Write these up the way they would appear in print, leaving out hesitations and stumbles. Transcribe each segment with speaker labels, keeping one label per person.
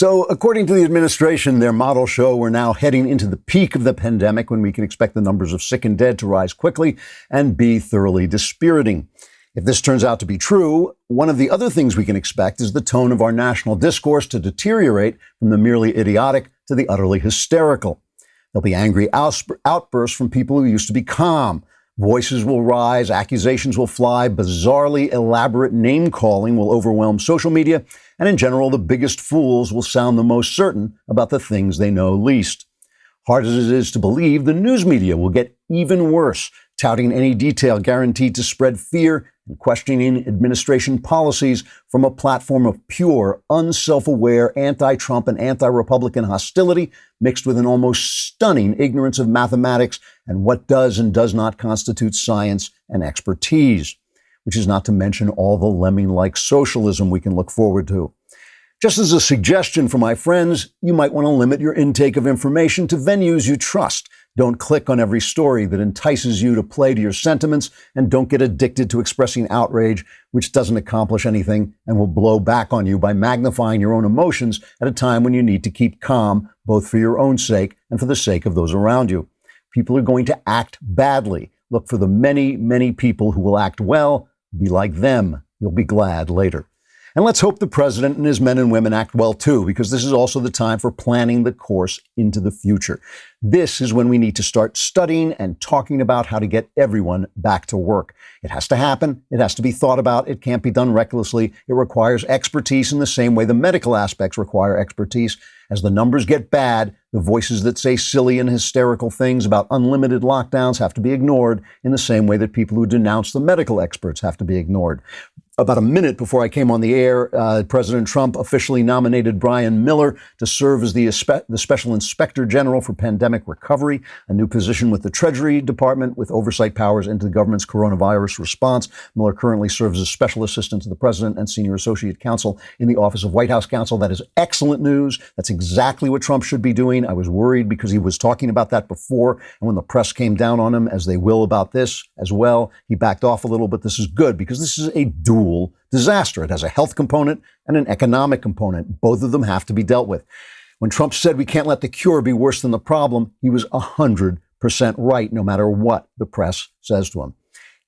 Speaker 1: So, according to the administration, their models show we're now heading into the peak of the pandemic when we can expect the numbers of sick and dead to rise quickly and be thoroughly dispiriting. If this turns out to be true, one of the other things we can expect is the tone of our national discourse to deteriorate from the merely idiotic to the utterly hysterical. There'll be angry outbursts from people who used to be calm. Voices will rise, accusations will fly, bizarrely elaborate name-calling will overwhelm social media, and in general, the biggest fools will sound the most certain about the things they know least. Hard as it is to believe, the news media will get even worse, touting any detail guaranteed to spread fear and questioning administration policies from a platform of pure, unself-aware, anti-Trump and anti-Republican hostility mixed with an almost stunning ignorance of mathematics and what does and does not constitute science and expertise, which is not to mention all the lemming-like socialism we can look forward to. Just as a suggestion for my friends, you might want to limit your intake of information to venues you trust. Don't click on every story that entices you to play to your sentiments, and don't get addicted to expressing outrage, which doesn't accomplish anything and will blow back on you by magnifying your own emotions at a time when you need to keep calm, both for your own sake and for the sake of those around you. People are going to act badly. Look for the many, many people who will act well. Be like them. You'll be glad later. And let's hope the president and his men and women act well too, because this is also the time for planning the course into the future. This is when we need to start studying and talking about how to get everyone back to work. It has to happen. It has to be thought about. It can't be done recklessly. It requires expertise in the same way the medical aspects require expertise. As the numbers get bad, the voices that say silly and hysterical things about unlimited lockdowns have to be ignored in the same way that people who denounce the medical experts have to be ignored. About a minute before I came on the air, President Trump officially nominated Brian Miller to serve as the Special Inspector General for Pandemic Recovery, a new position with the Treasury Department with oversight powers into the government's coronavirus response. Miller currently serves as Special Assistant to the President and Senior Associate Counsel in the Office of White House Counsel. That is excellent news. That's exactly what Trump should be doing. I was worried because he was talking about that before, and when the press came down on him, as they will about this as well, he backed off a little, but this is good because this is a dual disaster. It has a health component and an economic component. Both of them have to be dealt with. When Trump said we can't let the cure be worse than the problem, he was 100% right, no matter what the press says to him.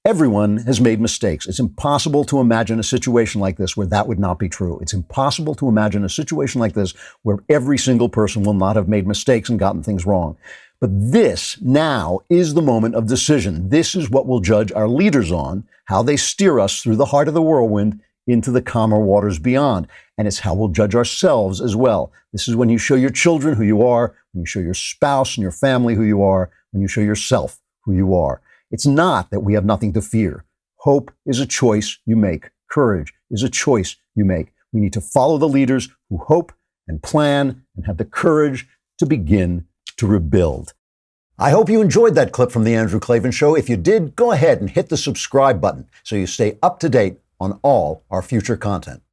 Speaker 1: Everyone has made mistakes. It's impossible to imagine a situation like this where that would not be true. It's impossible to imagine a situation like this where every single person will not have made mistakes and gotten things wrong. But this now is the moment of decision. This is what we'll judge our leaders on, how they steer us through the heart of the whirlwind into the calmer waters beyond. And it's how we'll judge ourselves as well. This is when you show your children who you are, when you show your spouse and your family who you are, when you show yourself who you are. It's not that we have nothing to fear. Hope is a choice you make. Courage is a choice you make. We need to follow the leaders who hope and plan and have the courage to begin to rebuild. I hope you enjoyed that clip from The Andrew Klavan Show. If you did, go ahead and hit the subscribe button so you stay up to date on all our future content.